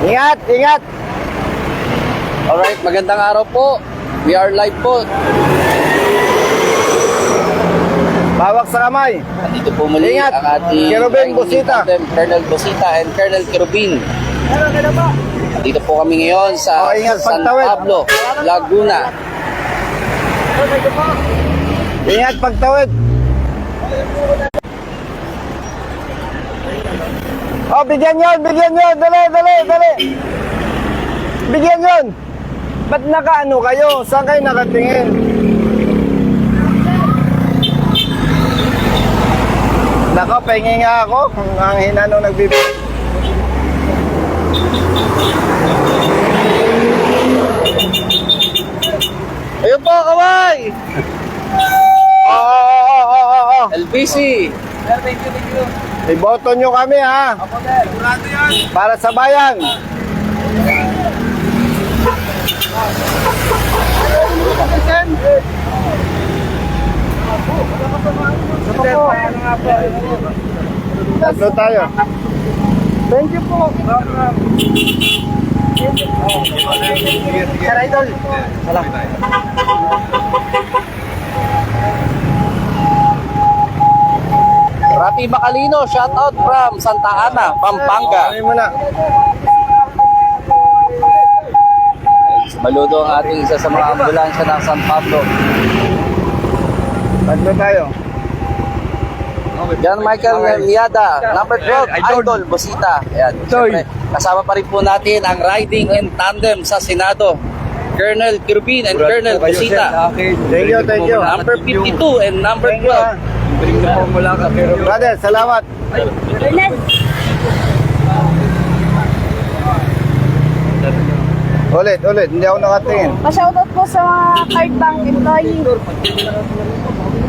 Ingat, ingat. Alright, magandang araw po. We are live po. Bawak sa kamay. Dito po muli Ingat. ang ating Kerubin riding Busita. tandem, Colonel Busita and Colonel Kerubin. Dito po kami ngayon sa Ingat San pagtawid. Pablo, Laguna. Ingat pagtawid. Oh, bigyan yun, bigyan yun. Dali, dali, dali. Bigyan yun. Ba't nakaano kayo? Saan kayo nakatingin? Nako, pengi nga ako. Ang hina nung nagbibigay. Ayun po, kaway! Oo. LBC. Thank you. Iboto nyo kami, ha? Para sa bayan. Tatlo tayo. Thank you po. Sir Idol. Salam. Rapi Macalino, shout out from Santa Ana, Pampanga. Ano mo na? Maludo ang ating isa sa mga ambulansya ng San Pablo. Tatlo tayo. John Michael Miada, number 12, Idol Busita. Ayan. Siyempre, kasama pa rin po natin ang riding in tandem sa Senado. Colonel Kerubin and Colonel Busita. Thank you, thank you. Number 52 and number Thank you, ha? 12. Brother, salamat. Ulit, hindi ako nakatingin. Pa-shoutout po sa mga card bank employee.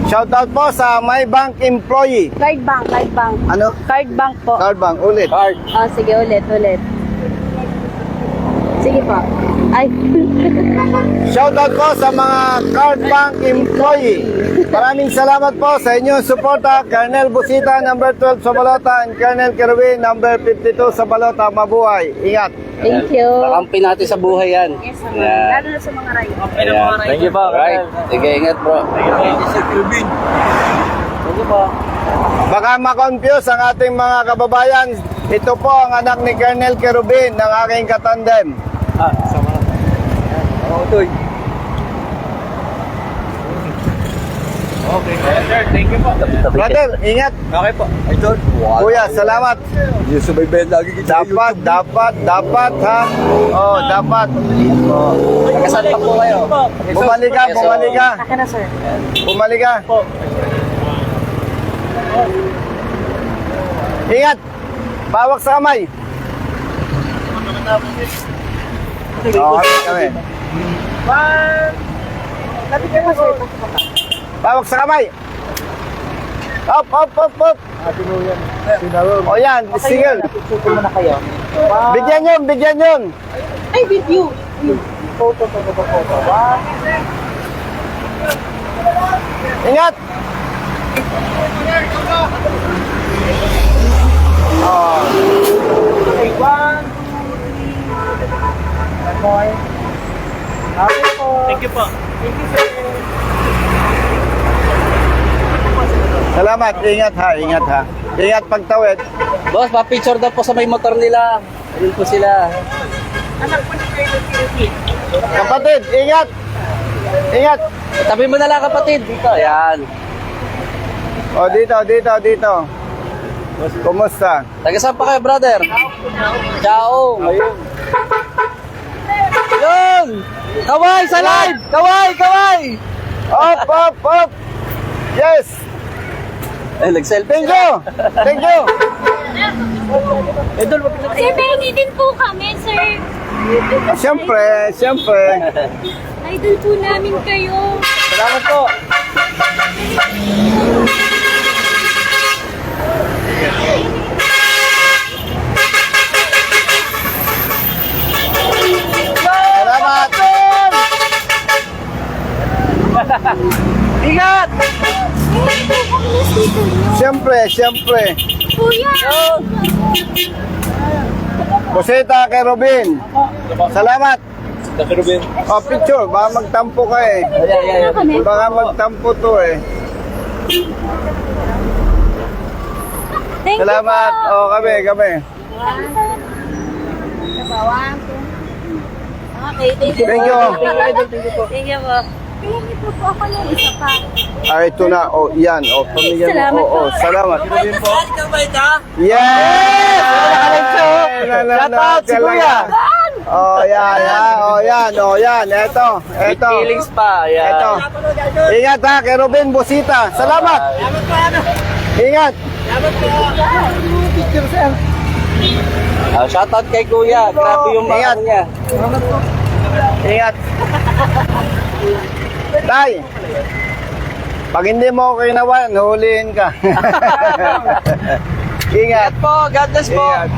Shoutout po sa my bank employee. Card bank. Ano? Card bank po. Card bank, ulit. Card. Oh, sige, ulit. Sige po. Ay. Shoutout po sa mga card bank employee. Maraming salamat po sa inyong suporta. Colonel Busita, number 12 sa Balota, and Colonel Kerwin, number 52 sa Balota. Mabuhay. Ingat. Thank you. Kakampi natin sa buhay yan. Yes, Ayan. lalo na sa mga rider. Ayan. Thank you po. Alright. Sige, ingat bro. Baka ma-confuse ang ating mga kababayan. Ito po ang anak ni Colonel Kerubin ng aking katandem. Okay, sir. Thank you po. Brother, ingat. Okay po. Idol. Kuya, salamat. Yung subaybayan lagi kita Dapat ha. Oh, dapat. Kasal pa po kayo. Bumalik ka. Akin na, sir. Bumalik ka. Ingat. Bawak sa kamay. Oo, kami. Bawak sa kamay. Up. O yan, single. Bigyan yun. Ay, with you. Ingat. Thank you po. Salamat. Ingat ha. Ingat pagtawid. Boss, pa-picture daw po sa may motor nila. Ayun po sila. Kapatid, ingat. Tabi mo na lang kapatid. Dito, ayan. O dito. Kumusta? Taga saan pa kayo, brother? Ciao. Ayun. Yun! Kaway sa live! Kaway! Up. Yes. Eh, nag-selfie. Thank you. Sir, pahingi din po kami, sir. Siyempre. Idol po namin kayo. Salamat po. Salamat. Ingat! Siyempre. Kuya! Busita kay Robin. Salamat. Oh, picture. Baka magtampo ka eh. Baka magtampo to eh. Thank Salamat. you po. Oh, kami. Okay, thank you. Thank you. Thank you po. Tingin po po ako ng isa pa. Ah, ito na. Oh, yan. Oh, pamilya Salamat mo. Oh, po. oh, salamat. Yes! Yes! Shout out si Kuya! Oh, yan. Oh, yan. Oh, yan. Ito. With feelings pa. Yan. Ito. Ingat ha, kay Ruben Busita. Salamat. Ingat. Shoutout kay Kuya. Grabe yung mga Ingat. ano niya. Ingat. Tay. Pag hindi mo ako kinawan, huliin ka. Ingat. Ingat po. God bless po. Ingat.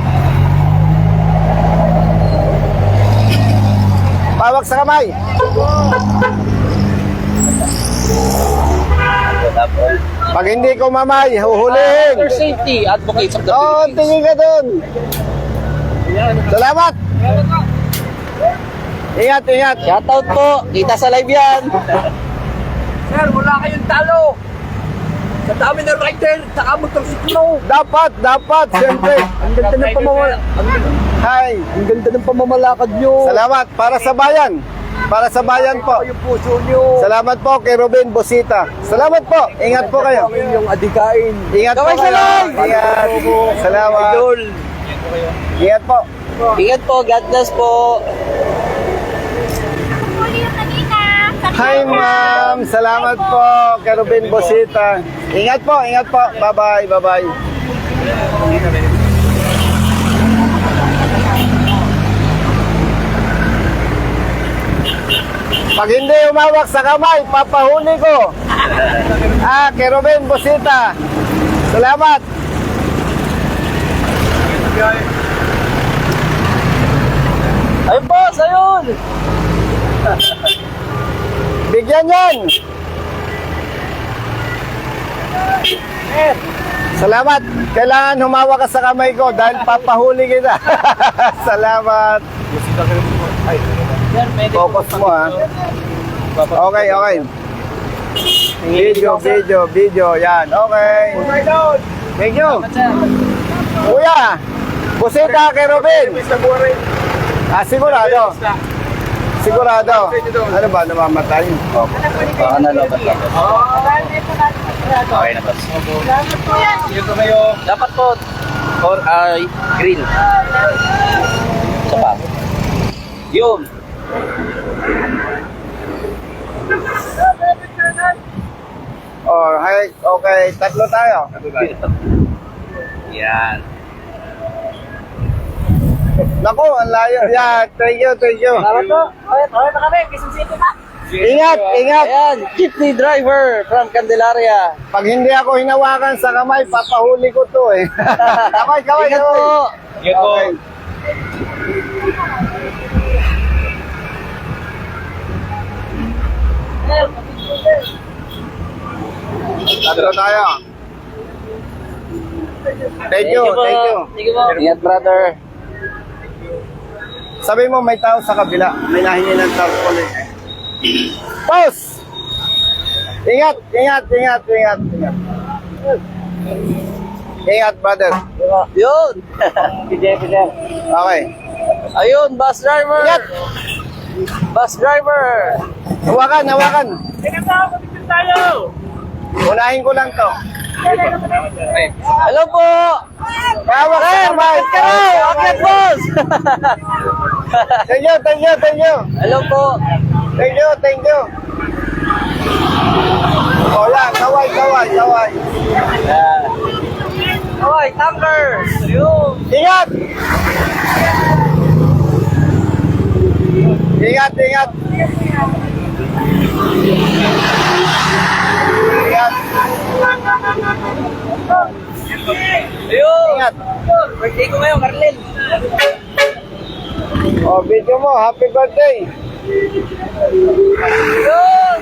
Pawak sa kamay. Pag hindi ko mamay, huhulihin. For safety, advocates of the Oo, Philippines. tingin ka dun. Salamat. Ingat, ingat. Shoutout po. Kita sa live yan. Sir, wala kayong talo. Sa dami ng rider, saka motorsiklo. Dapat, siyempre. Ang ganda ng Hi. Ang ganda ng pamamalakad nyo. Salamat. Para sa bayan. Para sa bayan po. Yung puso nyo. Salamat po kay Ruben Busita. Salamat po. Ingat po kayo. Ang inyong adikain. Ingat po Gawin sa kayo. live. Ingat. Salamat. Idol. Ingat po. Ingat po. God bless po. Huli yung kanina. Hi, ma'am. Salamat po kay Ruben Busita. Ingat po, ingat po. Bye-bye, bye-bye. Pag hindi umawak sa kamay, papahuli ko. Ah, kay Ruben Busita. Salamat. Ayun boss, ayun. Bigyan yan. Salamat. Kailangan humawa ka sa kamay ko dahil papahuli kita. Salamat. Focus mo ha. Okay, okay. Video. Yan. Okay. Thank you. Kuya, Busita kay Robin. Ah, sigurado. Sigurado. Ano ba, namamatay? Baka nalobat lang. Okay na boss. Dapat po. Or ay green. Isa pa. Yun. Oh, hi. Okay, tatlo tayo. Yan. Naku, ang layo. Yeah, thank you. Salamat po. Okay na kami. Quezon City na. Ingat. Ayan, jeepney driver from Candelaria. Pag hindi ako hinawakan sa kamay, papahuli ko to eh. Kamay. Ingat po. Okay. Tatlo tayo. Thank you. Thank you po. Ingat brother. Sabi mo may tao sa kabila. May nahingi ng tarpaulin. Boss! Ingat. Ingat, brother. Yun. Okay. Ayun, bus driver. Ingat. Bus driver. Hawakan. Unahin ko lang to. Hello po. Hawak sa kamay. Okay, boss. Thank you. Hello po. Thank you. O yan, kaway. Okay, tanker. Ayun. Ingat! Ingat. Ayun. Ingat. Birthday ko ngayon, Carlin. O, video mo. Happy birthday. Ayun.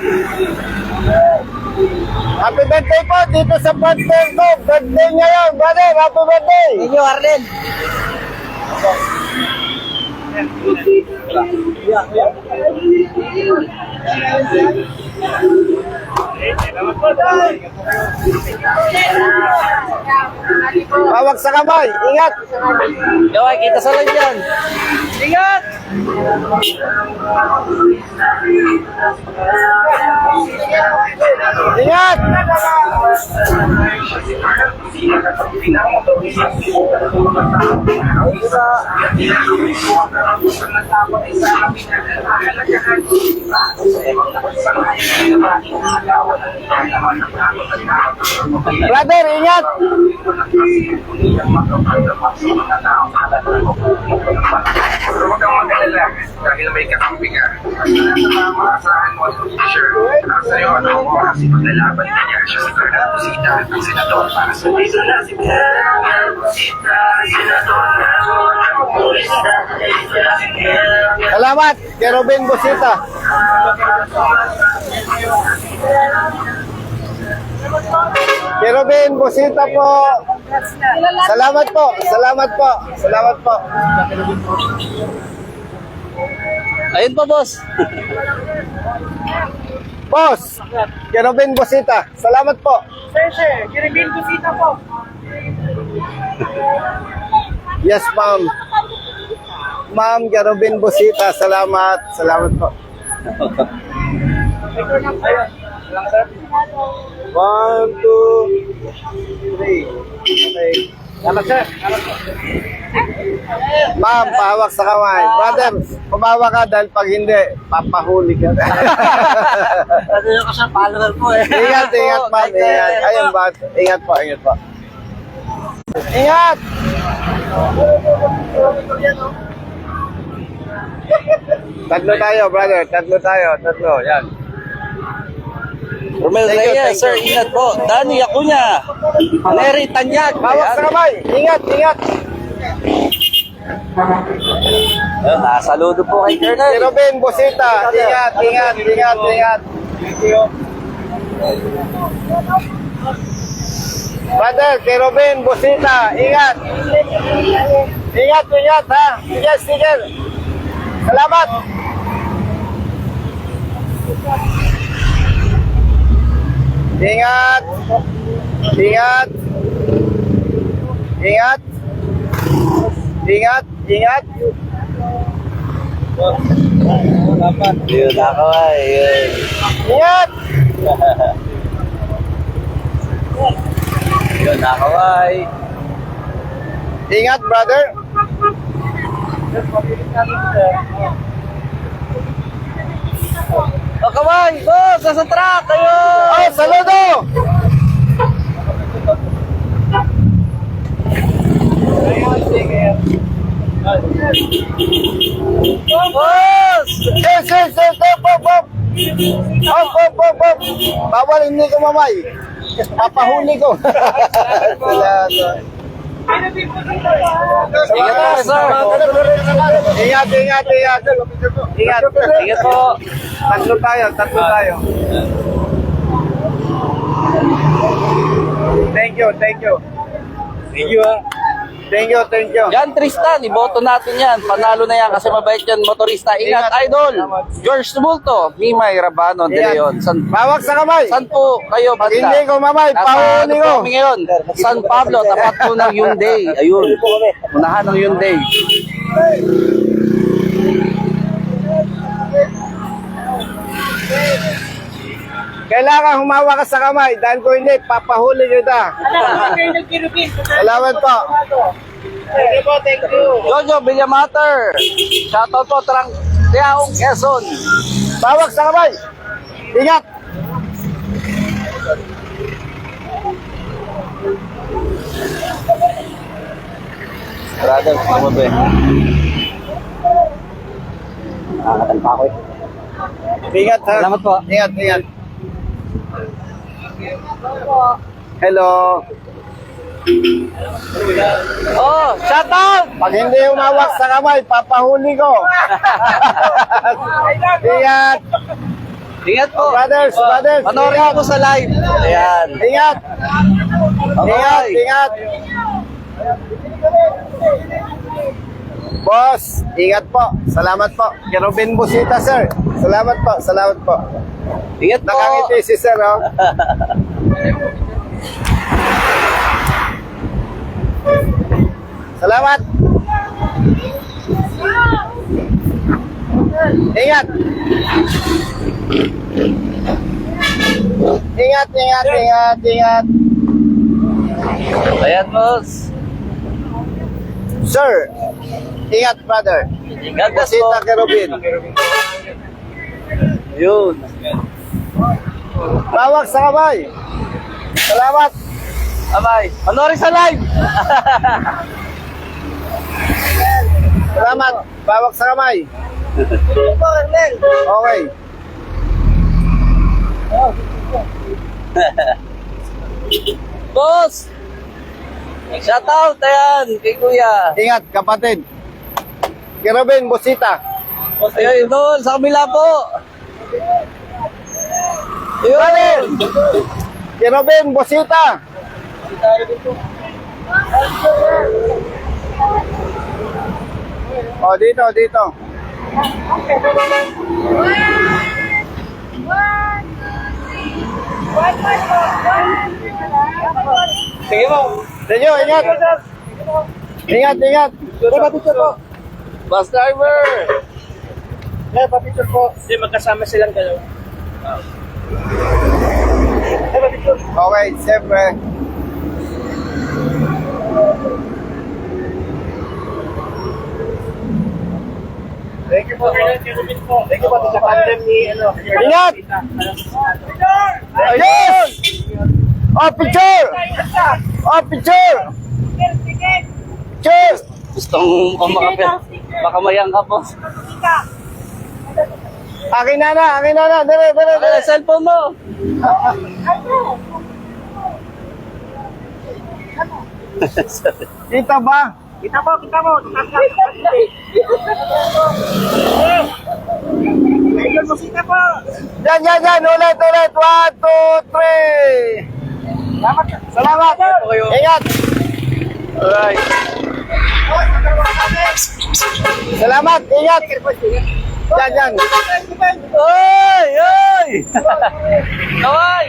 Happy birthday po dito sa partner ko. Birthday ngayon, brother. Happy birthday. Thank you, Carlin. Hawak sa kamay. Ingat. Gaway, kita sa live yan. Ingat! Ingat. Brother, ingat. Huwag kang mag-alala dahil may kakampi ka. Maasahan mo ang future. Sa'yo, ano mo, kasi maglalaban ka niya. Siya si Colonel Busita, ang senador para sa piso na si Colonel Busita, senador ng Busita. Salamat, Kerubin Busita. Kerubin Busita po. Salamat po, salamat po, salamat po. Ayun po, boss. Boss, Kerubin Busita. Salamat po. Yes, ma'am. Ma'am Kerubin Busita, salamat. Salamat po. 1, 2, 3. Okay. Salamat, sir. Ma'am, pahawak sa kamay. Brother, kumawa ka dahil pag hindi, papahuli ka. Ano yung kasang follower ko eh. Ingat, ingat, ma'am. Ingat. Ayun ba? Ingat po, ingat po. Ingat! Tatlo tayo, brother. Tatlo tayo. Tatlo. Yan. Romel Thank you, Reyes, thank Sir, you. ingat po. Danny Acuña. Nery Tanyag. Pahawak sa kamay. Ingat, ingat. Ayun, nakasaludo po kay Colonel. Kerubin, Busita. Ingat, ingat, ingat, ingat. Brother, Kerubin, Busita. Ingat. Ingat, ingat, ha. Sige, sige. Salamat. Ingat. Ingat. Ingat. Ingat. Ingat. Yun, nakaway. Yun. Ingat. Yun, nakaway. Ingat, brother. O, kaway! Boss, nasa truck! Kayo! Oh, saludo! Boss! Yes, yes, yes, op, op, op. Op, op, op, op. Bawal, hindi ko mamay. Papahuli ko. Ingat po, sir! Ingat, ingat, ingat. Ingat. Ingat po! Tatlo tayo, tatlo tayo. Thank you, thank you. Thank you, ha. Thank you, thank you. Yan, Tristan, iboto natin yan. Panalo na yan kasi mabait yan, motorista. Ingat, Ingat. idol! George Tumulto, Mimay Rabano, De Leon. Bawak sa kamay. Saan po kayo, banda? Hindi ko mamay, Nasa pahuli ano ko. po kami ngayon? San Pablo, tapat po ng Hyundai. Ayun, unahan ng Hyundai. Kailangan humawa ka sa kamay dahil kung hindi, papahuli kita. Salamat po. Thank you po, thank you. Jojo Villamater, shoutout po, Tiaong Quezon. Bawak sa kamay. Ingat. Brother, ano ba? Nakakatan pa ako eh. Ingat ha. Salamat po. Ingat, ingat. Hello. Oh, shoutout! Pag hindi umawak sa kamay, papahuli ko. Ingat. Ingat po. Brothers, brothers, Panoorin ingat. po sa live. Ayan. Ingat. Ingat, Okay. ingat. Boss, ingat po. Salamat po. Kerubin Busita, sir. Salamat po, salamat po. Ingat po. Nakangiti si sir, oh. Salamat. Ingat. Ingat, ingat, ingat, ingat. Ayan, boss. Sir, ingat, brother. God bless po. Busita Kerubin. Yun. Bawag sa kamay. Salamat. Abay. Panoorin sa live. Salamat. Bawag sa kamay. Okay. Boss. Shout out. Ayan. Kay Kuya. Ingat, kapatid. Kerubin Busita. Ayun, doon. Sa kabila po. Ayun. Kerubin Busita. Oh, dito, dito. Sige mo. Senyo, ingat. Ingat, ingat. Bus driver. Hindi, magkasama silang dalawa. Okay, siyempre. Thank you po, Colonel Kerubin po. Thank you po sa tandem ni, Ingat! Yes! Oh, picture! Oh, picture! Cheers! Gustong makamayang ka po. Akin na na, akin na na. Dire, dire, dire. Ay, cellphone mo. Kita ba? Kita mo, kita mo. Ayun, musika po. Yan, yan, yan. Ulit, ulit. 1, 2, 3. Salamat. Ingat. Alright. Salamat. Ingat. Yan, yan. Oy! Oy! Kaway!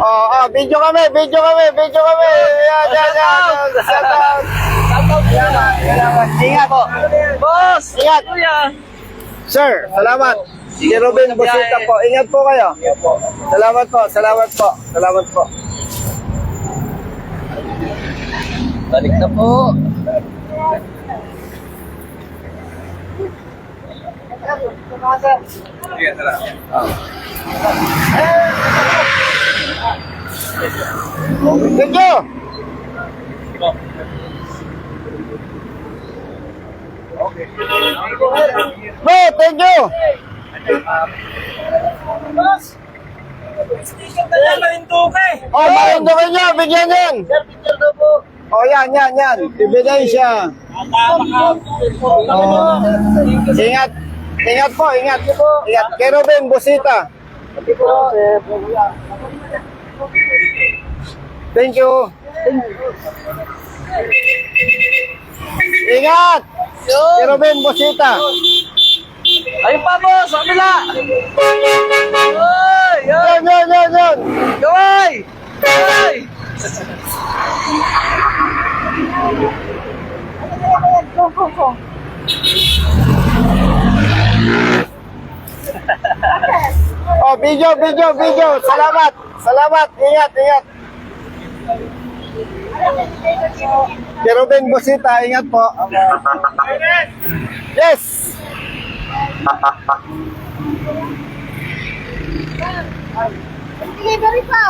Oh, oh, video kami, video kami, video kami. Yan, yan, yan. Shout out. Ingat po. Boss! Ingat. Kuya! Sir, salamat. Si Robin Busita po. Ingat po kayo. Salamat po, salamat po. Salamat po. Balik na po. Thank you. No, thank you. Oh, marindukin niyo, bigyan yan. Oh, yan, yan, yan. Ebidensya. Oh. Ingat. Ingat po, ingat. Ingat. Kay Robin Busita. Thank you. Ingat. Kay Robin Busita. Ayun pa, boss! Sa kabila! Oy! Oy! Yan, yan, yan, yan. Kaway! Kaway! Oh, video, video, video. Salamat. Salamat. Ingat, ingat. Kay Robin Busita, ingat po. Yes. Delivery pa.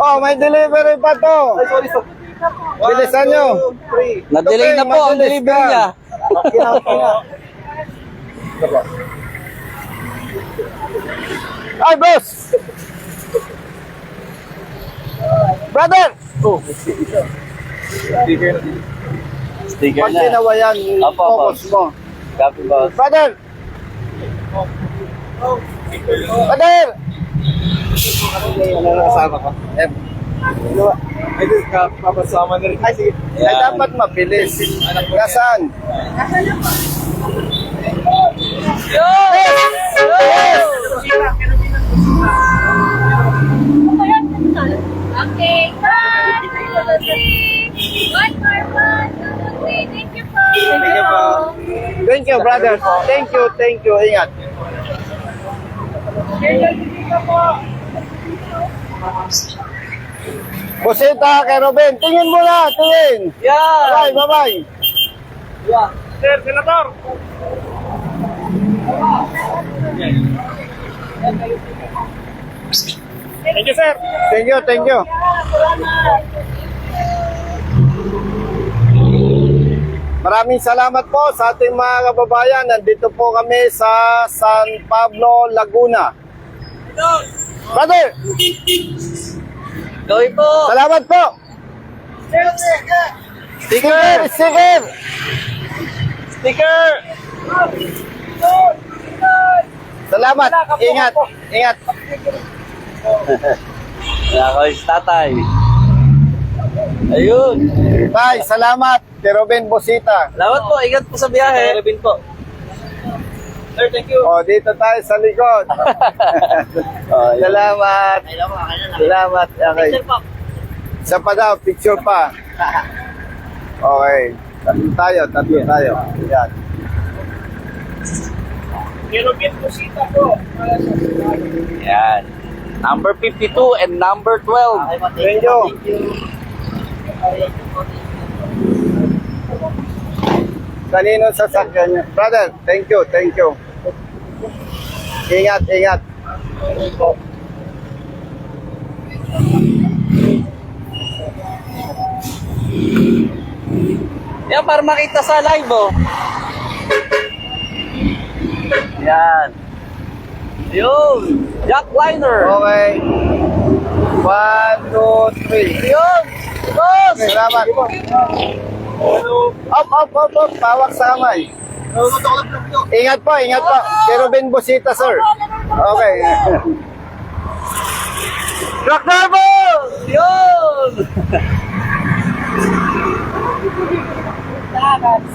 Oh, may delivery pa to. Bilisan nyo. Na-delay na po ang Mabilis delivery ka. niya. Ay, boss. Brother. Sticker Pag na. tinawayan, Opo, focus mo. Copy, boss. Brother. Brother. Ay, papasama na rin. Ay, sige. Ay, dapat mabilis. Nasaan? Okay, 1, 2, 3. One more, 1, 2, 3. Thank you po. Thank you, brother. Thank you. Ingat. Busita kay Ruben. Tingin mo na, tingin. Yan! Bye-bye. Sir, Senator. Thank you, sir. Thank you. Maraming salamat po sa ating mga kababayan. Nandito po kami sa San Pablo, Laguna. Brother, Gawin po! salamat po. Sticker. Salamat. Ingat. Nakakawis tatay. Ayun. Bye, salamat. Kay Ruben Busita. Salamat po. Ingat po sa biyahe. Robin po. Sir, thank you. O, dito tayo sa likod. Salamat. Salamat. Okay. Isa pa daw, picture pa. Okay. Tatlo tayo. Yan. Kirubin Busita po. Yan. Number 52 and number 12. Thank you. Kanino sasakyan niya? Brother, thank you. Ingat. Yan, para makita sa live, oh. Yan. Ayun. Jack Liner. Okay. 1, 2, 3. Ayun. Boss! Salamat. Up. Pawak sa kamay. Ingat po. Kay Ruben Busita, sir. Okay. Rock Marble! Yun!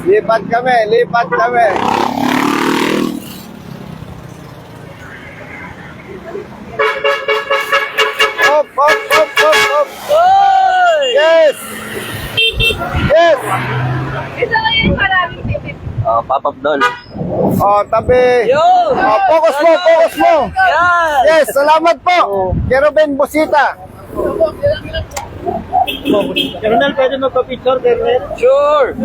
Lipat kami. Up. Oy! Yes. Ito na yung maraming tipid. Oh, Papa Abdol. Oh, tabi. Yun! Oh, focus mo. Yan! Yes, salamat po. Kay Ruben Busita. Colonel, pwede magpa-picture, Colonel? Sure!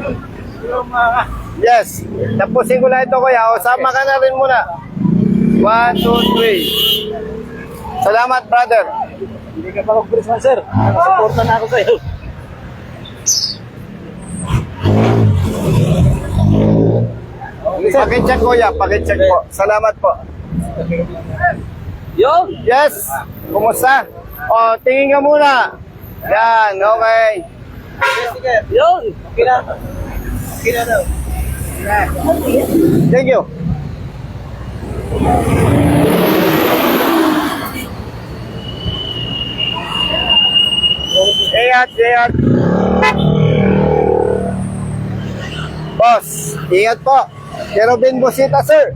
Yes. Tapusin ko lang ito, kuya. O, sama ka na rin muna. 1, 2, 3. Salamat, brother. Hindi ka pa mag-Christmas, sir. Nasuporta na ako sa'yo. Pakicheck, kuya. Pakicheck po. Salamat po. Yun! Yes. Kumusta? O, tingin ka muna. Yan, okay. Yun! Thank you. Ingat. Boss, ingat po. Kay Ruben Busita, sir.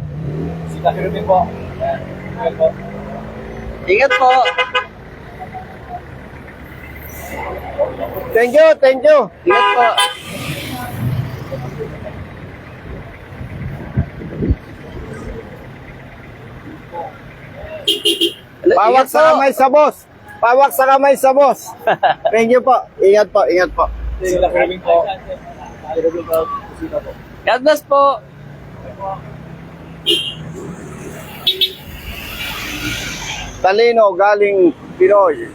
Ingat po! Thank you. Ingat po! Pawak Ingat sa po. kamay sa boss. Thank you po. Ingat po. God bless po! Talino galing Pinoy.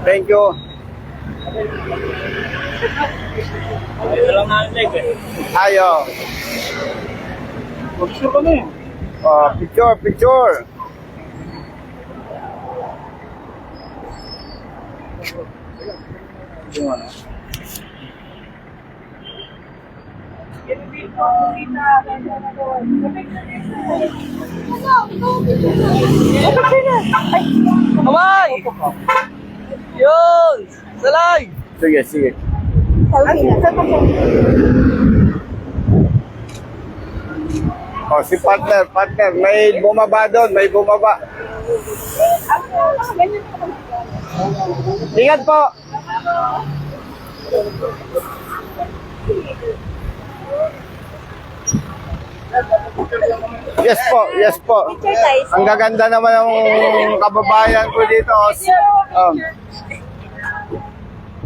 Thank you. Ayo. Picture kami. Oh, picture. Kamay! Yun! Salay! Sige, sige. Oh, si partner, may bumaba doon, may bumaba. Ingat po. Yes po, yes po. Ang gaganda naman ng kababayan ko dito. Oh,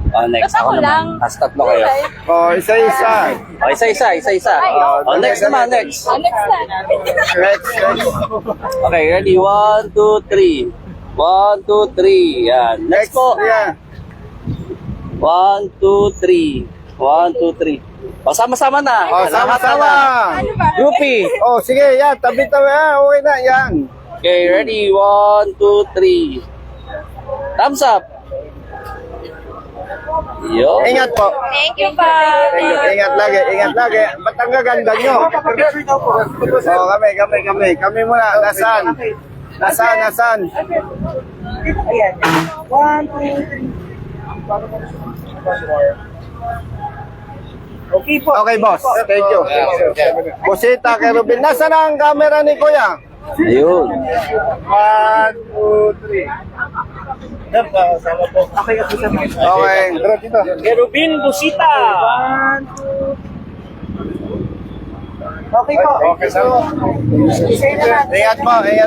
Oh, next ako naman. Last tatlo kayo. oh isa-isa. Oh, isa-isa. Oh, next naman, next. Next. Okay, ready? 1, 2, 3. 1, 2, 3. Yan. Next po. Yeah. 1, 2, 3. 1, 2, 3. O, sama-sama na. Oh, sama-sama. Groupie. Oh, sige, yan. Tabi-tabi. Okay na, yan. Okay, ready? 1, 2, 3. Thumbs up. Yo. Ingat po. Thank you po. Ingat lagi, ingat lagi. Ba't ang gaganda nyo? Oh, kami muna. Nasaan? Okay, boss. Thank you. Busita kay Ruben. Nasaan ang camera ni Kuya? Ayun. 1, 2, 3. Okay. Kerubin Busita. Okay po. Okay, ingat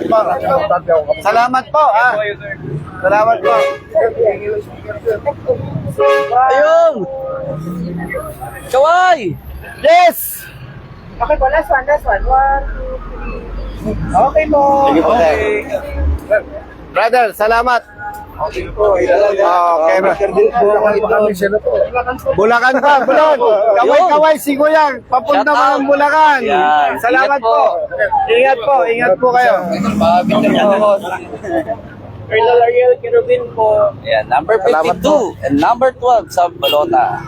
po. Salamat po, Salamat po. Ayun. Kaway. Yes! Okay po, last one. 1, 2, 3. Okay po. Sige po, sir. Brother, salamat. Okay. Bulacan pa, Bulacan. Kaway-kaway si Kuya. Papunta Shout pa out. ng Bulacan. Yan. Salamat Ingat po. po. Ingat po kayo. Colonel Ariel Kerubin po. Ayan, number Salamat 52 and number 12 sa Balota.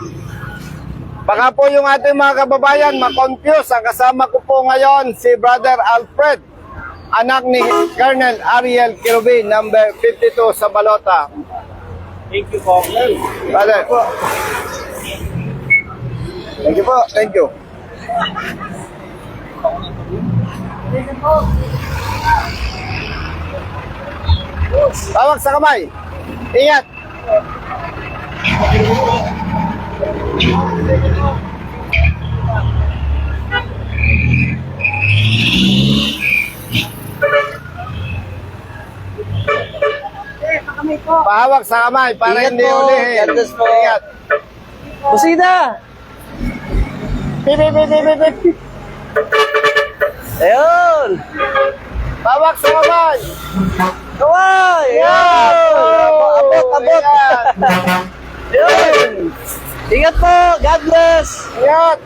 Baka po yung ating mga kababayan makonfuse. Ang kasama ko po ngayon si Brother Alfred, anak ni Colonel Ariel Kerubin, number 52 sa Balota. Thank you po. Brother. Thank you po. Thank you. Tawag sa kamay. Ingat. Pahawak sa kamay para Ingat hindi po. ulihin. God bless po. Ingat. Busida. Bip, bip, bip, bip, bip. Ayun. Pahawak sa kamay. Kaway. Ingat. Abot. Ayun. Ingat po. God bless. Ingat.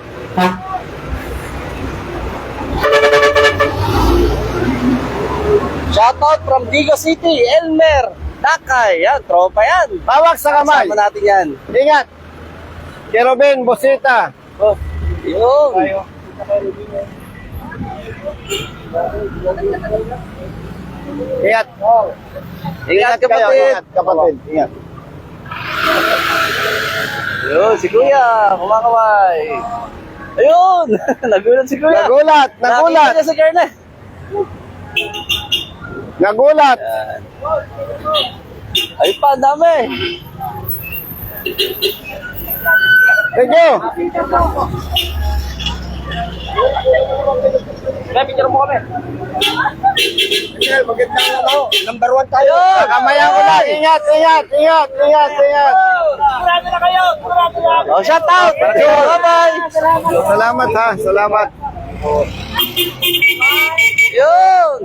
Shoutout from Digo City, Elmer. Dakay. Yan, tropa yan. Pahawak sa kamay. Kasama natin yan. Ingat. Kerubin, Busita. Oh. Yun. Ingat. Ingat kayo, kapatid. Ingat, kapatid. Ingat. Yun, si Kuya. Kumakaway. Ayun. Nagulat si Kuya. Nagulat. Nakita niya si Kernel. Nagulat. Yan. Ay pa, ang dami. Thank you. Picture mo kami. Number 1 tayo. Kamayan ko lang. Ingat. Sigurado na kayo. Oh, shout out. Bye-bye. Salamat ha. Salamat. Yun.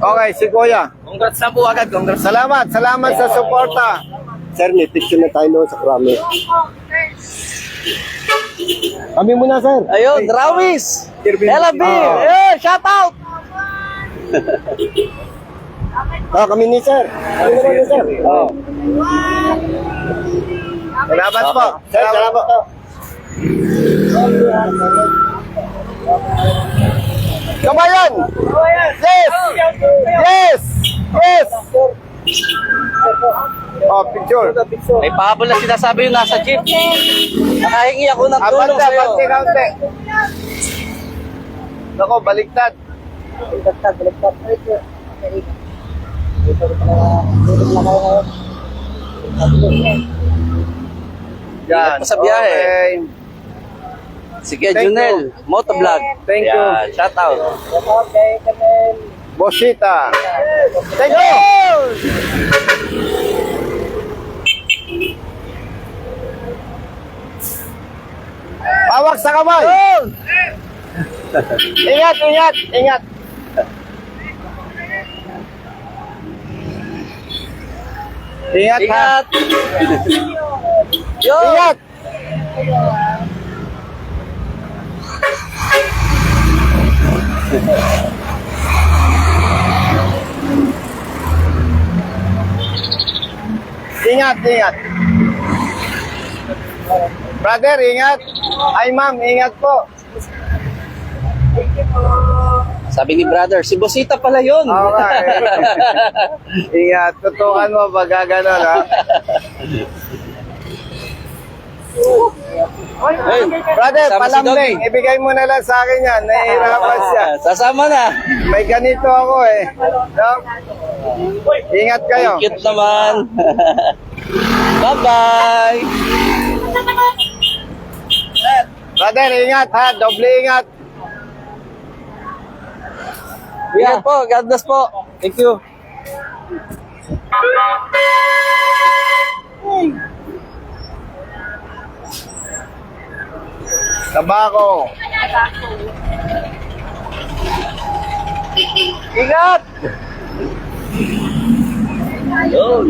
Okay, si Kuya. Congrats na po agad. Congrats. Salamat sa suporta. Sir, may picture na tayo noon sa krami. Kami muna, sir. Ayun, Rawis. Ella B. Oh. Ayun, shout out. Kami ni sir. Kami naman ni sir. Salamat po. Sir, salamat po. Kabayan! Yes! Yes! Yes! Oh, picture. May pahabol na sinasabi yung nasa jeep. Nakahingi ako ng tulong Abante, sa'yo. abante, abante. Nako, baliktad. Yan. pa sa biyahe. Okay. Sige, Thank Junel, Motovlog. Thank you. Shout out. Bosita. Thank you! Hawak sa kamay! Ingat, ingat, ingat! Ingat, ha? Ingat! Yo! Ingat! Ingat, ingat. Brother, ingat. Ay, ma'am, ingat po. Sabi ni brother, si Bosita pala yun. Okay. Ingat, tutukan mo pag gano'n, ha? Hey, Brother, kasama si palambing. Doggy. Ibigay mo na lang sa akin yan. Nahihirapan siya. Sasama na. May ganito ako eh. No? Ingat kayo. Cute naman. Bye-bye. Brother, ingat ha. Doble ingat. Ingat po. God bless po. Thank you. Tabako. Ingat! Yun.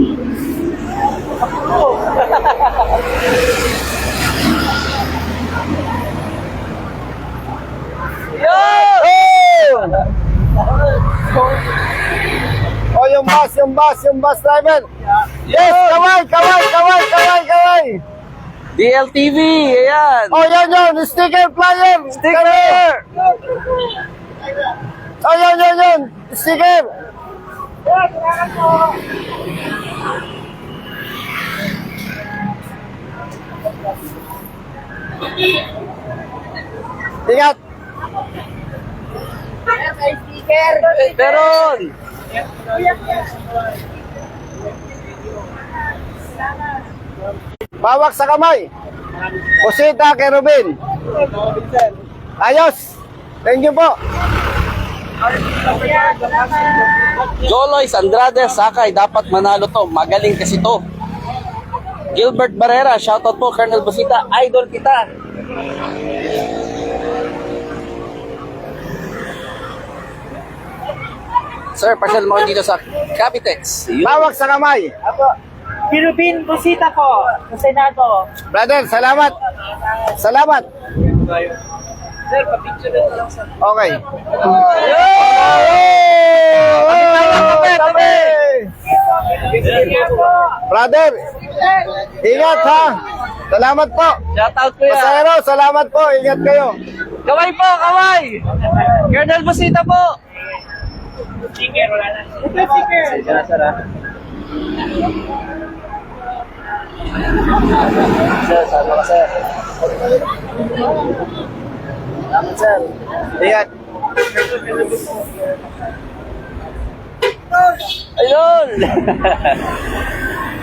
Oh, yung bus driver. Yes, kaway, kaway, kaway, kaway, kaway. DLTV. Ayan. Oh, yan, sticker flyer. Sticker. Oh, yan, sticker. Ingat. Meron. Bawak sa kamay. Bosita kay Ruben. Ayos. Thank you po. Jolois Andrade Sakay, dapat manalo to. Magaling kasi to. Gilbert Barrera, shoutout po. Colonel Bosita, idol kita. Sir, pasyal mo dito sa Capitex. Bawak sa kamay. Pirubin Busita po, sa Senado. Brother, salamat. Salamat. Sir, papicture na lang sa... Okay. Brother, ingat ha. Salamat po. Shoutout po yan. Pasahero, salamat po. Ingat kayo. Kaway po, kaway. Colonel Bosita po. Sticker, wala na. Sticker. Sir, sama ka sir. Salamat, sir. Ingat. Ayun.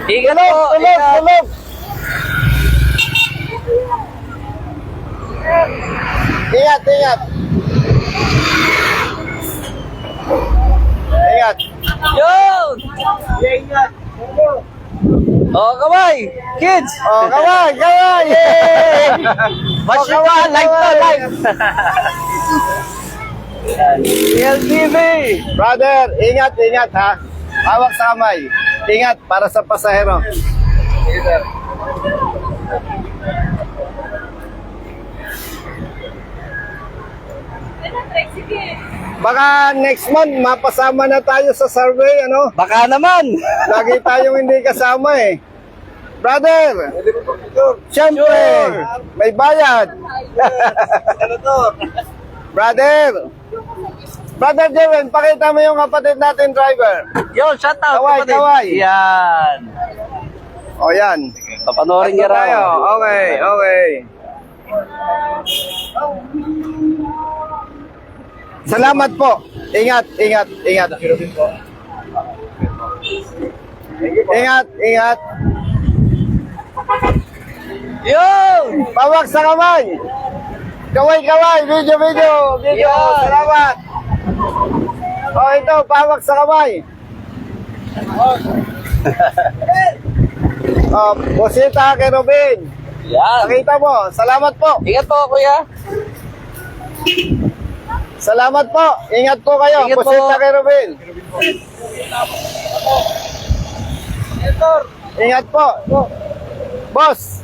Ingat po. Tulog, Ingat. tulog. Ingat, ingat. Ingat. Yun. Ingat. Oh, kaway. Kids. Oh, kaway, kaway. Watch Oh, nyo kaway, pa. Live to, kaway. live. LTV. Brother, ingat, ingat ha. Hawak sa kamay. Ingat para sa pasahero. Baka next month mapasama na tayo sa survey, ano? Baka naman. Lagi tayong hindi kasama eh. Brother, siyempre, may bayad. Brother Jerwin, pakita mo yung kapatid natin driver. Yo, shout out. Kaway, kapatid. kaway. Yan. O yan. Papanoorin niya Tayo. raw. Okay, okay. Salamat po. Ingat, ingat, ingat. Ingat, ingat. Yo! Pawak sa kamay. Kaway, kaway. Video, video. Video. Yan. Salamat. O ito, pawak sa kamay. Busita kay Robin. Yan. Nakita mo. Salamat po. Ingat po, kuya. Salamat po. Ingat po kayo. Ingat po. Busita kay Robin. Ingat po. Boss.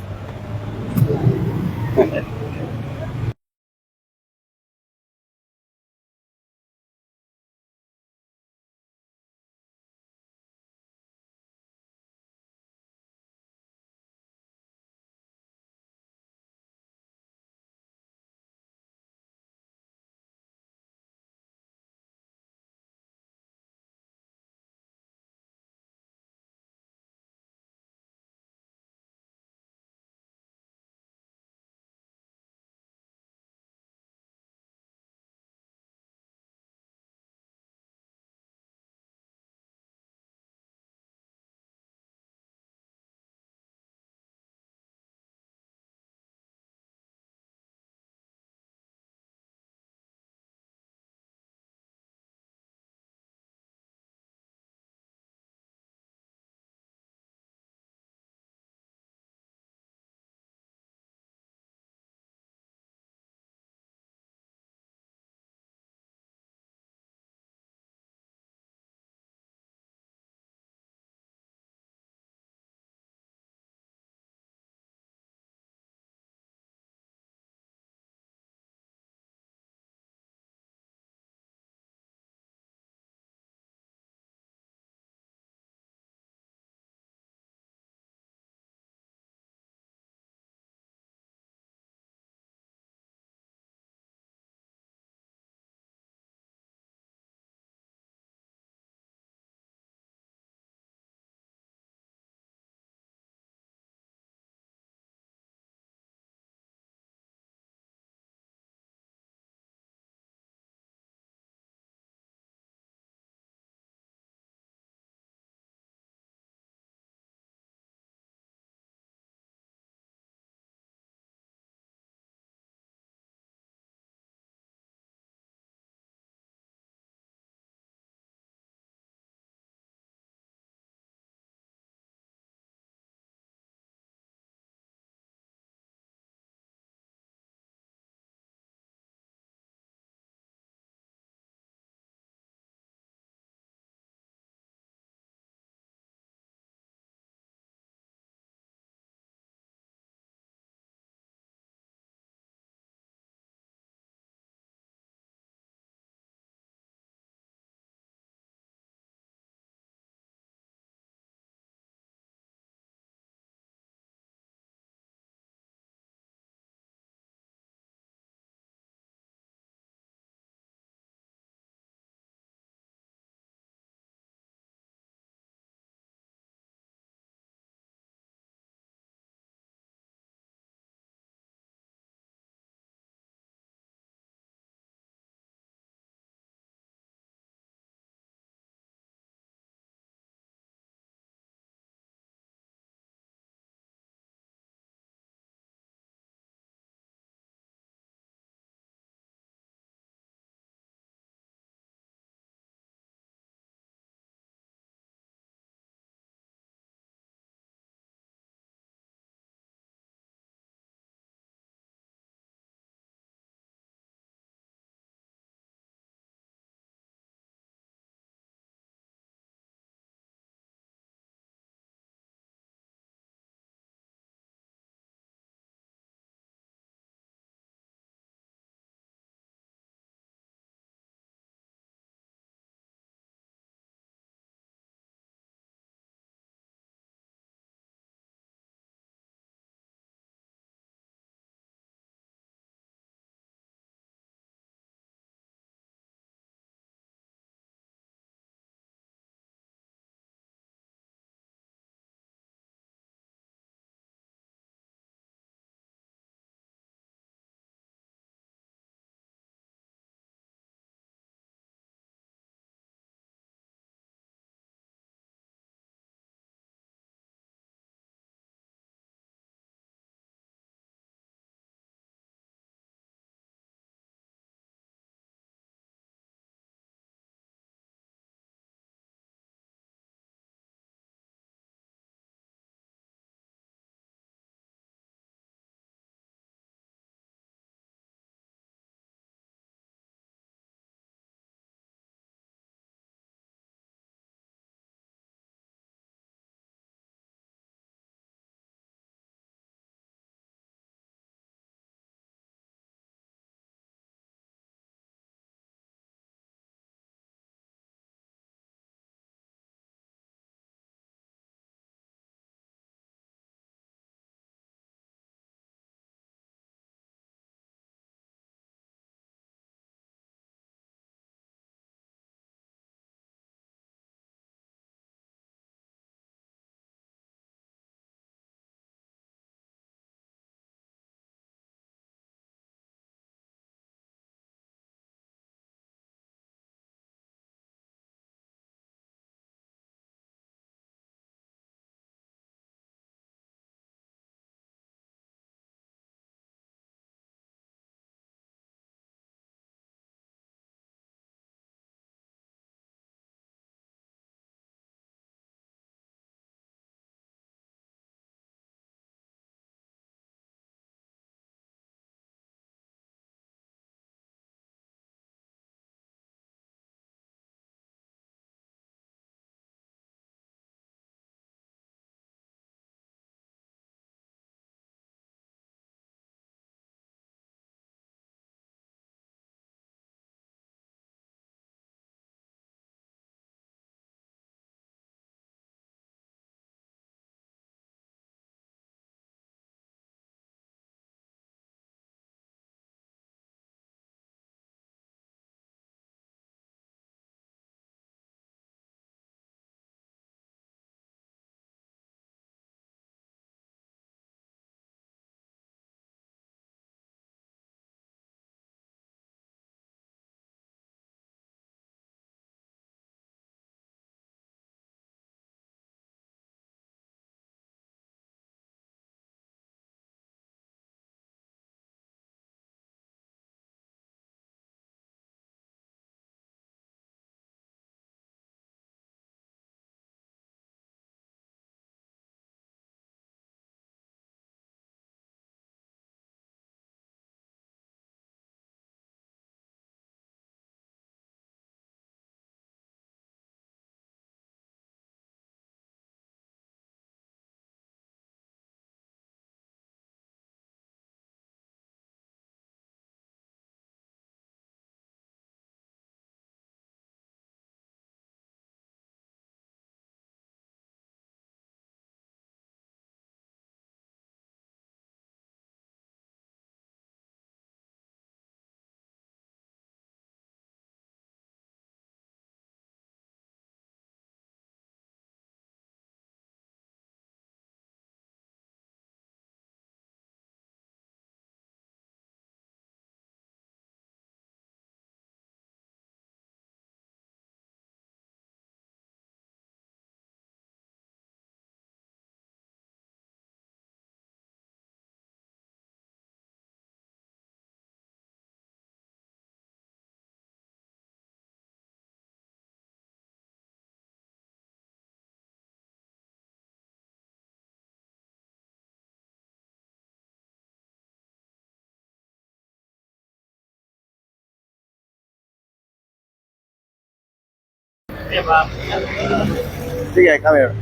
Sige, come here.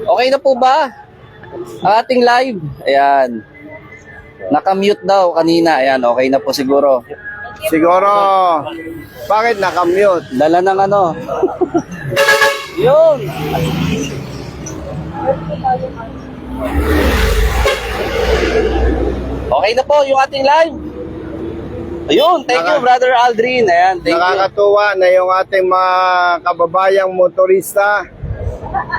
Okay na po ba? Ang ating live. Ayan. Nakamute daw kanina. Ayan, okay na po siguro. Siguro, bakit nakamute? Dala ng ano. Yun. Okay na po yung ating live. Ayun, thank you Brother Aldrin. Ayan, thank you. Nakakatuwa na yung ating mga kababayang motorista.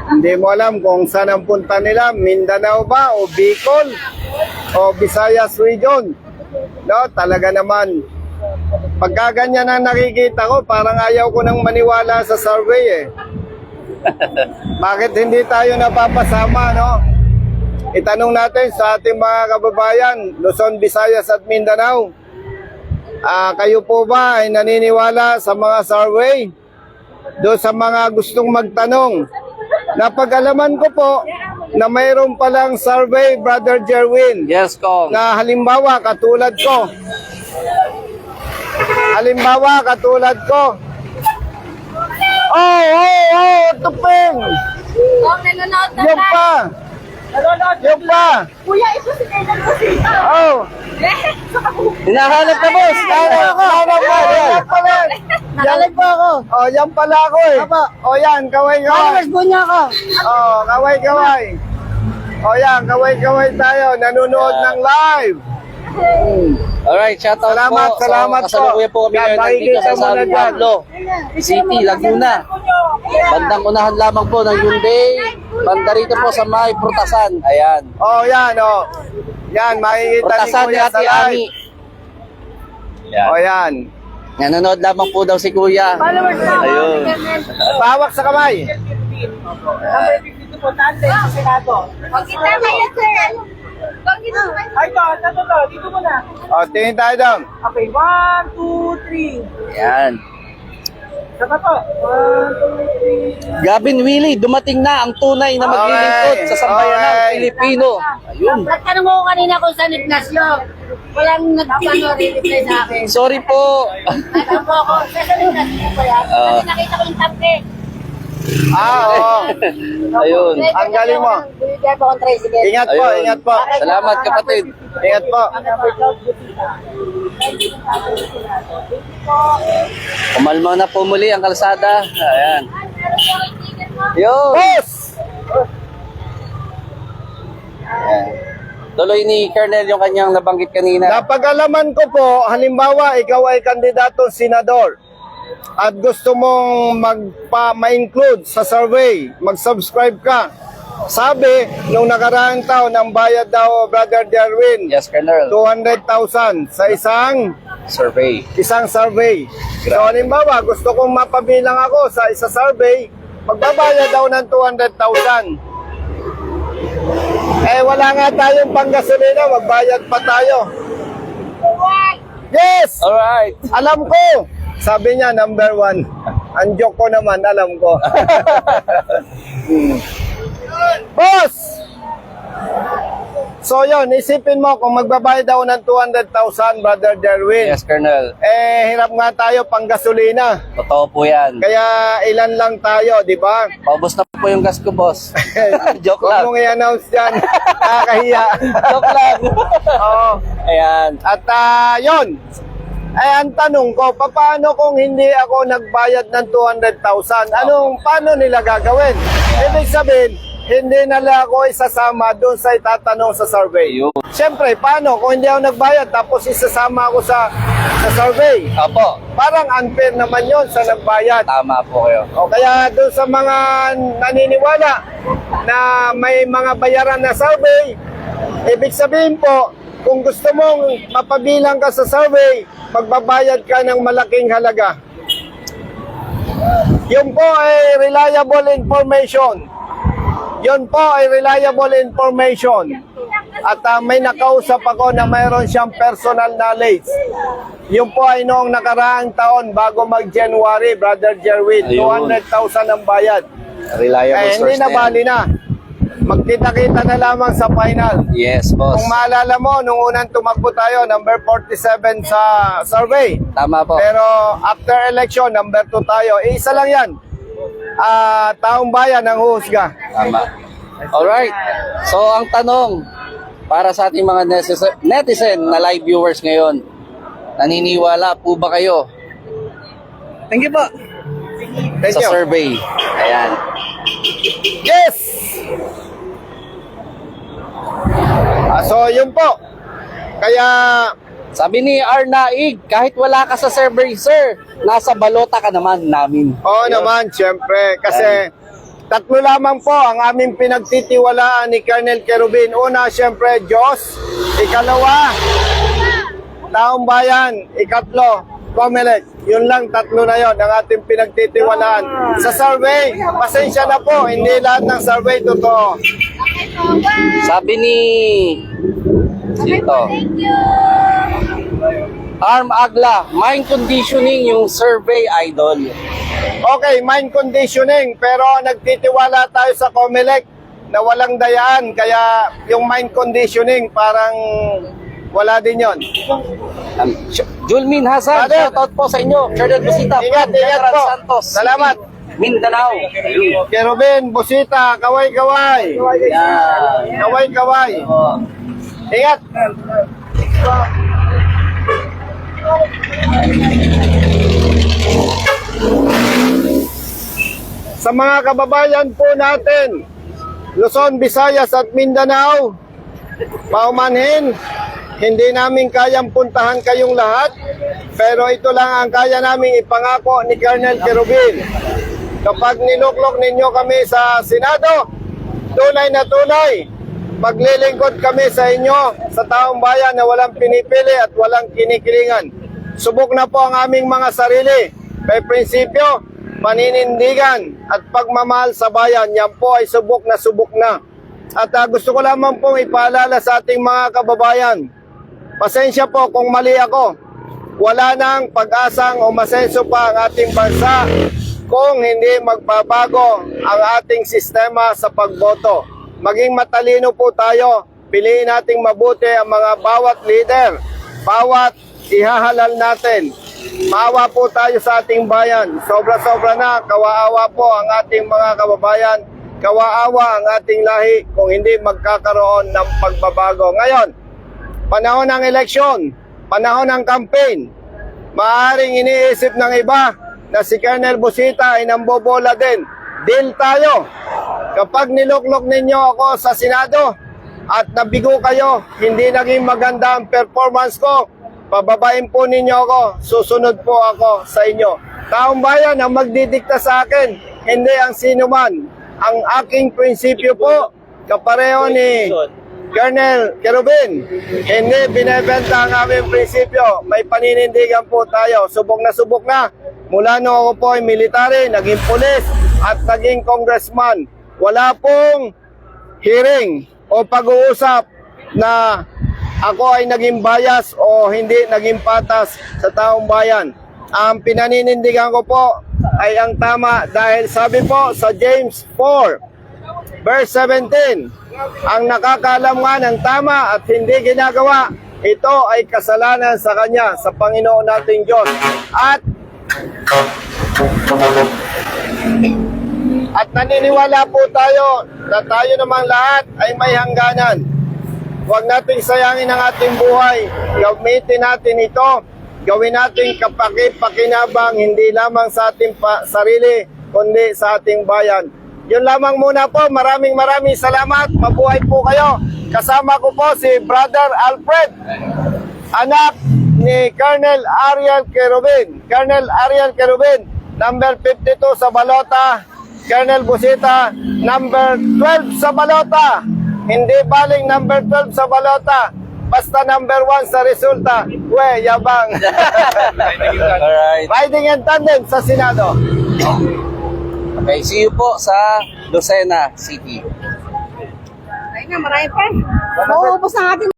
Hindi mo alam kung saan ang punta nila, Mindanao ba o Bicol o Visayas region. No, talaga naman. Pagka ganyan ang nakikita ko, parang ayaw ko nang maniwala sa survey eh. Bakit hindi tayo napapasama, no? Itanong natin sa ating mga kababayan, Luzon, Visayas at Mindanao. Kayo po ba ay naniniwala sa mga survey? Doon sa mga gustong magtanong. Napag-alaman ko po na mayroon palang survey, Brother Jerwin, Yes, Kong. na halimbawa katulad ko. Tupeng! Kung nanonood na Yung pa! Yung pa! Kuya, ito si Colonel Busita. Oh! Hinahanap na, boss. Nakalag po ako. Oh, yan pala ako eh. Apo. Oh, yan, kaway-kaway. Followers po niya ako. Oh, kaway-kaway. Oh, yan, kaway-kaway tayo. Nanonood ng live. Alright, shoutout Salamat, po. salamat po. Kasalukuyan po kami Yan, ngayon nandito makikita sa mo San na dyan. Pablo City, Laguna. Bandang unahan lamang po ng Hyundai. Banda rito po sa may Prutasan. Ayan. Oh, yan, oh. Yan, makikita ni Prutasan ni Kuya sa Ate Ami. live. Yan. Oh, yan. Nanonood lamang po daw si Kuya. Ayun. Pahawak sa kamay. Number 52 po, tante sa Senado. Huwag kita kayo, sir. Huwag kita kayo. Ay, ito, dito muna. Oh, tingin tayo doon. Okay, 1, 2, 3. Yan. Saka po. 1, 2, 3. Gavin Willie, dumating na ang tunay na maglilingkod sa sambayanang Okay. Pilipino. Ayun. Nagtanong mo ko kanina kung saan Ignacio. Walang reply sa akin. Sorry po. Nagtanong po ako, saan Ignacio ba yan? Kasi nakita ko yung tampe. Oo. Ayun. Ang galing mo. Bumibigay po akong tricycle. Ingat po, Ayun. ingat po. Salamat kapatid. Ingat po. Umalma na po muli ang kalsada. Ayan. Yo. Boss! Ayan. Tuloy ni Colonel yung kanyang nabanggit kanina. Napag-alaman ko po, halimbawa ikaw ay kandidatong senador at gusto mong ma-include sa survey, mag-subscribe ka. Sabi, nung nakaraang taon, ang bayad daw, Brother Derwin, Yes, Colonel. 200,000 sa isang Survey. survey. So, halimbawa, gusto kong mapabilang ako sa isa survey, magbabayad daw ng 200,000. Eh, wala nga tayong panggasolina, magbayad pa tayo. Yes! Alright. Alam ko! Sabi niya, number 1. Ang joke ko naman, alam ko. Boss! So yun, isipin mo kung magbabayad daw ng 200,000, Brother Derwin. Yes, Colonel. Eh, hirap nga tayo pang gasolina. Totoo po yan. Kaya ilan lang tayo, di ba? Paubos na po yung gas ko, boss. Joke Huwag lang. mong i-announce dyan. Nakakahiya. Joke lang. Oo. Ayan. At yun. Ang tanong ko, paano kung hindi ako nagbayad ng 200,000? Paano nila gagawin? Ibig sabihin, hindi nila ako isasama doon sa itatanong sa survey. Ayun. Siyempre, paano kung hindi ako nagbayad tapos isasama ako sa survey? Apo. Parang unfair naman yon sa nagbayad. Tama po kayo. O kaya doon sa mga naniniwala na may mga bayaran na survey, ibig sabihin po, kung gusto mong mapabilang ka sa survey, magbabayad ka ng malaking halaga. Yun po ay reliable information. Yun po ay reliable information. At may nakausap ako na mayroon siyang personal knowledge. Yun po ay noong nakaraang taon bago mag-January, Brother Jerwin, Ayun. 200,000 ang bayad. Reliable Eh, hindi source na yan. bali na. magkita-kita na lamang sa final. Yes, boss. Kung maalala mo, nung unang tumakbo tayo, number 47 sa survey. Tama po. Pero after election, number 2 tayo. Isa lang yan. Taong bayan ang huhusga. Tama. Alright. So, ang tanong para sa ating mga netizen na live viewers ngayon, naniniwala po ba kayo Thank you po. Thank sa you. survey? Ayan. Yes! So, yun po. Kaya, Sabi ni Arnaig, kahit wala ka sa survey, sir, nasa balota ka naman namin. oo naman, syempre. Kasi, tatlo lamang po ang aming pinagtitiwalaan ni Colonel Kerubin. Una, syempre, Diyos. Ikalawa, taong bayan. Ikatlo, Comelec. Yun lang, tatlo na yon ang ating pinagtitiwalaan. Sa survey, pasensya na po, hindi lahat ng survey totoo. Sabi ni dito, Thank you. Arm Agla, mind conditioning yung survey, idol. Okay, mind conditioning, pero nagtitiwala tayo sa Comelec na walang dayaan, kaya yung mind conditioning parang wala din yon. Julmin Hasan, Brother. shoutout po sa inyo. Colonel Busita, Ingat, from ingat General po. Santos, Salamat. Mindanao. Kerubin, Busita, kaway-kaway. Yan. Kaway-kaway. Ingat. Sa mga kababayan po natin, Luzon, Visayas at Mindanao, paumanhin, hindi namin kayang puntahan kayong lahat, pero ito lang ang kaya naming ipangako ni Colonel Kerubin. Kapag niluklok ninyo kami sa Senado, tunay na tunay, maglilingkod kami sa inyo, sa taong bayan na walang pinipili at walang kinikilingan. Subok na po ang aming mga sarili. May prinsipyo, paninindigan at pagmamahal sa bayan. Yan po ay subok na. At gusto ko lamang pong ipaalala sa ating mga kababayan. Pasensya po kung mali ako. Wala nang pag-asang umasenso pa ang ating bansa kung hindi magbabago ang ating sistema sa pagboto. Maging matalino po tayo. Piliin nating mabuti ang mga bawat leader, bawat ihahalal natin. Maawa po tayo sa ating bayan. Sobra-sobra na, kawaawa po ang ating mga kababayan. Kawaawa ang ating lahi kung hindi magkakaroon ng pagbabago. Ngayon, panahon ng eleksyon, panahon ng campaign, maaaring iniisip ng iba na si Colonel Busita ay nambobola din. Deal tayo. Kapag niluklok ninyo ako sa Senado at nabigo kayo, hindi naging maganda ang performance ko, pababain po ninyo ako, susunod po ako sa inyo. Taong bayan ang magdidikta sa akin, hindi ang sino man. Ang aking prinsipyo po, kapareho ni Colonel Kerubin, hindi binebenta ang aming prinsipyo. May paninindigan po tayo. Subok na. Mula nung ako po ay military, naging pulis at naging congressman. Wala pong hearing o pag-uusap na ako ay naging bias o hindi naging patas sa taong bayan. Ang pinaninindigan ko po ay ang tama dahil sabi po sa James 4, verse 17, ang nakakaalam nga ng tama at hindi ginagawa, ito ay kasalanan sa Kanya, sa Panginoon nating Diyos. At naniniwala po tayo na tayo namang lahat ay may hangganan. Huwag nating sayangin ang ating buhay. Gamitin natin ito. Gawin natin kapaki-pakinabang hindi lamang sa ating sarili, kundi sa ating bayan. Yun lamang muna po. Maraming salamat. Mabuhay po kayo. Kasama ko po si Brother Alfred, anak ni Colonel Ariel Kerubin. Colonel Ariel Kerubin, number 52 sa balota. Colonel Busita, number 12 sa balota. Hindi baling number 12 sa balota. Basta number 1 sa resulta. We, yabang. Alright. Riding in tandem sa Senado. Okay, see you po sa Lucena City. Ay nga, marami pa. Mauubos ang ating